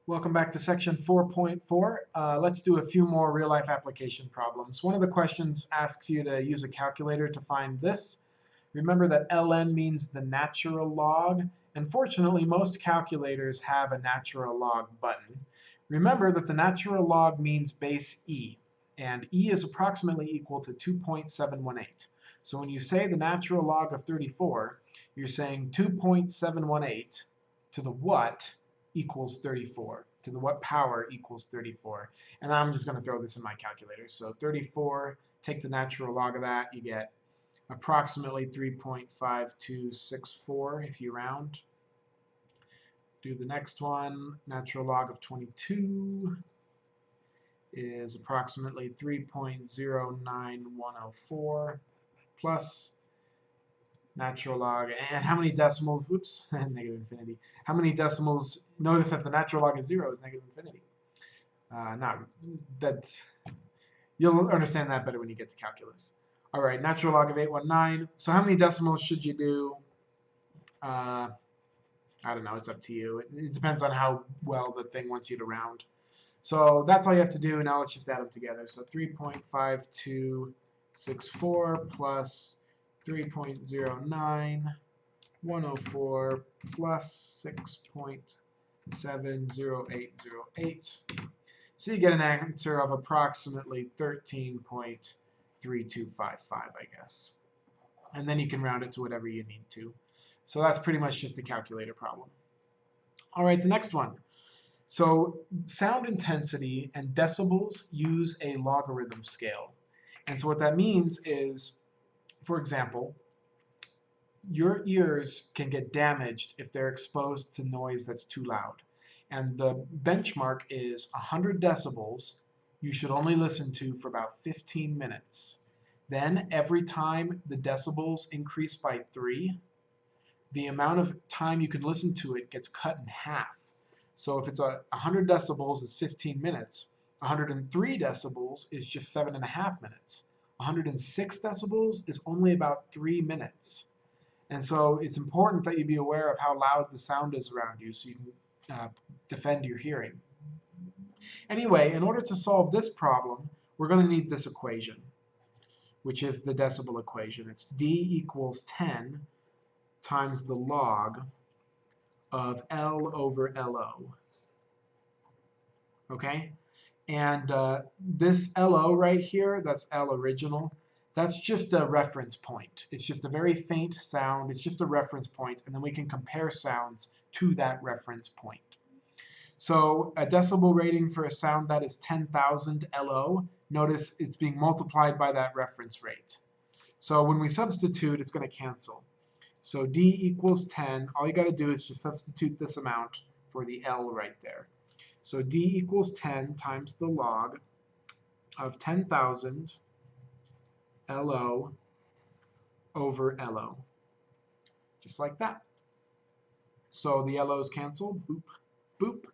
Welcome back to section 4.4. Let's do a few more real-life application problems. One of the questions asks you to use a calculator to find this. Remember that ln means the natural log, and fortunately most calculators have a natural log button. Remember that the natural log means base e, and e is approximately equal to 2.718. So when you say the natural log of 34, you're saying 2.718 to the what equals 34, to the what power equals 34. And I'm just going to throw this in my calculator. So 34, take the natural log of that, you get approximately 3.5264 if you round. Do the next one, natural log of 22 is approximately 3.09104 plus natural log, and how many decimals, oops, negative infinity. How many decimals, notice that the natural log of 0 is negative infinity. Not that, you'll understand that better when you get to calculus. All right, natural log of 819. So how many decimals should you do? I don't know, it's up to you. It depends on how well the thing wants you to round. So that's all you have to do. Now let's just add them together. So 3.5264 plus 3.09104 plus 6.70808. So you get an answer of approximately 13.3255, I guess. And then you can round it to whatever you need to. So that's pretty much just a calculator problem. All right, the next one. So sound intensity and decibels use a logarithm scale. And so what that means is, for example, your ears can get damaged if they're exposed to noise that's too loud. And the benchmark is 100 decibels you should only listen to for about 15 minutes. Then every time the decibels increase by 3, the amount of time you can listen to it gets cut in half. So if it's 100 decibels is 15 minutes, 103 decibels is just 7.5 minutes. 106 decibels is only about 3 minutes. And so it's important that you be aware of how loud the sound is around you so you can defend your hearing. Anyway, in order to solve this problem, we're going to need this equation, which is the decibel equation. It's D equals 10 times the log of L over LO. Okay? And this LO right here, that's L original, that's just a reference point. It's just a very faint sound. It's just a reference point, and then we can compare sounds to that reference point. So a decibel rating for a sound that is 10,000 LO, notice it's being multiplied by that reference rate. So when we substitute, it's going to cancel. So D equals 10. All you got to do is just substitute this amount for the L right there. So D equals 10 times the log of 10,000 LO over LO. Just like that. So the LO's cancel, boop, boop,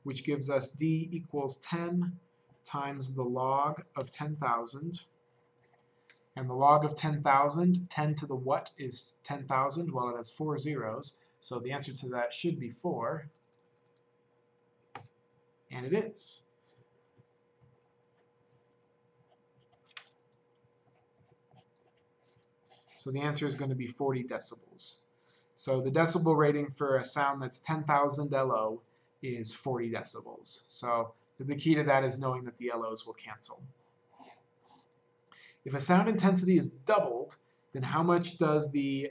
which gives us D equals 10 times the log of 10,000. And the log of 10,000, 10 to the what is 10,000? Well, it has 4 zeros, so the answer to that should be 4. And it is. So the answer is going to be 40 decibels. So the decibel rating for a sound that's 10,000 LO is 40 decibels. So the key to that is knowing that the LOs will cancel. If a sound intensity is doubled, then how much does the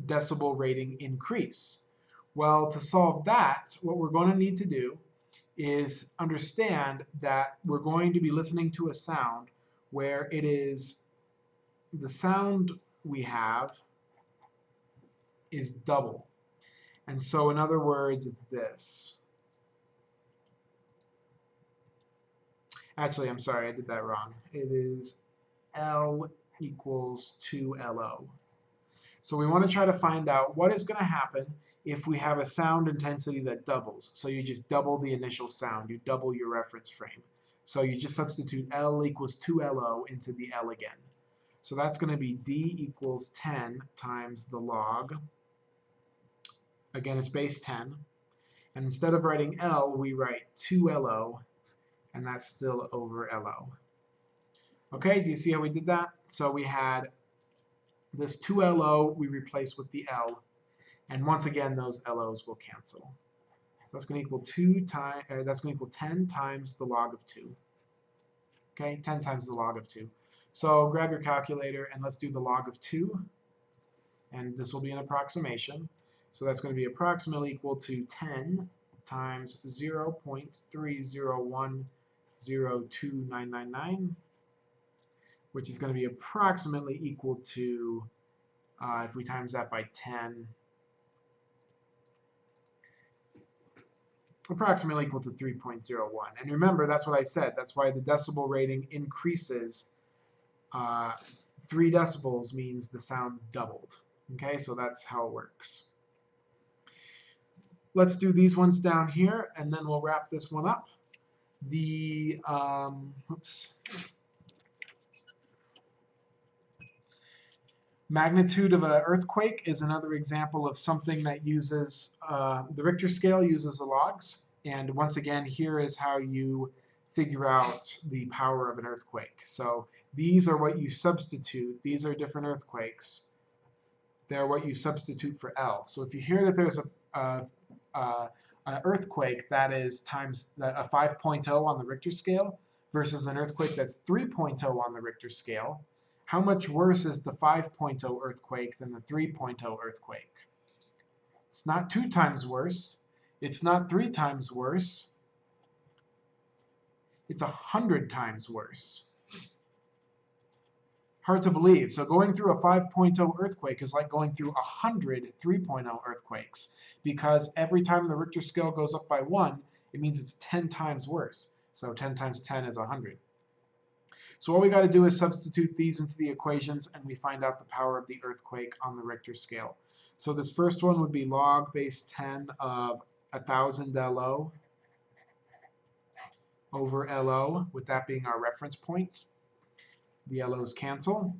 decibel rating increase? Well, to solve that, what we're going to need to do is understand that we're going to be listening to a sound where it is the sound we have is double. And so in other words, it's this. Actually, I'm sorry, I did that wrong. It is L equals 2LO. So we want to try to find out what is going to happen if we have a sound intensity that doubles. So you just double the initial sound. You double your reference frame. So you just substitute L equals 2LO into the L again. So that's going to be D equals 10 times the log. Again, it's base 10. And instead of writing L, we write 2LO, and that's still over LO. Okay, do you see how we did that? So we had this 2LO we replace with the L, and once again those LOs will cancel. So that's going to equal 10 times the log of 2. Okay, 10 times the log of 2. So grab your calculator and let's do the log of 2. And this will be an approximation. So that's going to be approximately equal to 10 times 0.301029999, which is going to be approximately equal to, if we times that by 10, approximately equal to 3.01. And remember, that's what I said. That's why the decibel rating increases. 3 decibels means the sound doubled. Okay, so that's how it works. Let's do these ones down here, and then we'll wrap this one up. The magnitude of an earthquake is another example of something that uses, the Richter scale uses the logs. And once again, here is how you figure out the power of an earthquake. So these are what you substitute. These are different earthquakes. They're what you substitute for L. So if you hear that there's an earthquake that is times a 5.0 on the Richter scale versus an earthquake that's 3.0 on the Richter scale, how much worse is the 5.0 earthquake than the 3.0 earthquake? It's not 2 times worse. It's not 3 times worse. It's 100 times worse. Hard to believe. So going through a 5.0 earthquake is like going through 100 3.0 earthquakes, because every time the Richter scale goes up by 1, it means it's 10 times worse. So 10 times 10 is 100. So all we got to do is substitute these into the equations, and we find out the power of the earthquake on the Richter scale. So this first one would be log base 10 of 1,000 LO over LO, with that being our reference point. The LOs cancel,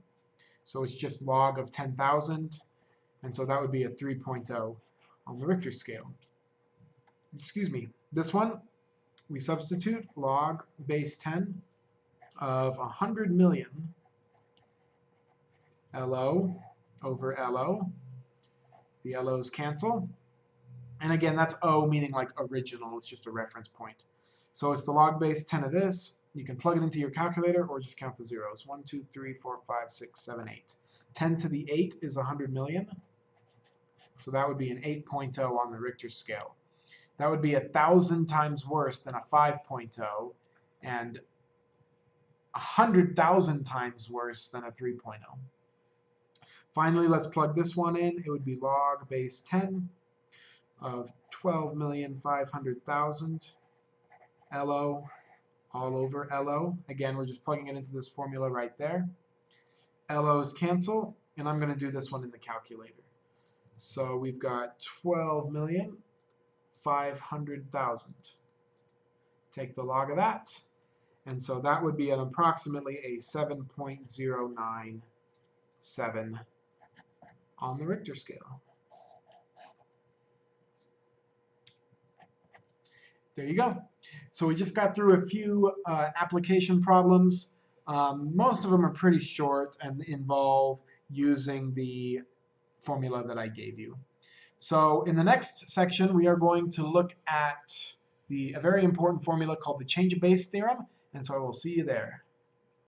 so it's just log of 10,000, and so that would be a 3.0 on the Richter scale. Excuse me. This one, we substitute log base 10 of 100 million LO over LO. The LOs cancel. And again, that's O, meaning like original. It's just a reference point. So it's the log base 10 of this. You can plug it into your calculator or just count the zeros. 1, 2, 3, 4, 5, 6, 7, 8. 10 to the 8 is 100 million. So that would be an 8.0 on the Richter scale. That would be 1,000 times worse than a 5.0 and 100,000 times worse than a 3.0. Finally, let's plug this one in. It would be log base 10 of 12,500,000 LO all over LO. Again, we're just plugging it into this formula right there. LOs cancel, and I'm going to do this one in the calculator. So we've got 12,500,000. Take the log of that, and so that would be an approximately a 7.097 on the Richter scale. There you go. So we just got through a few application problems. Most of them are pretty short and involve using the formula that I gave you. So in the next section, we are going to look at a very important formula called the change of base theorem, and so I will see you there.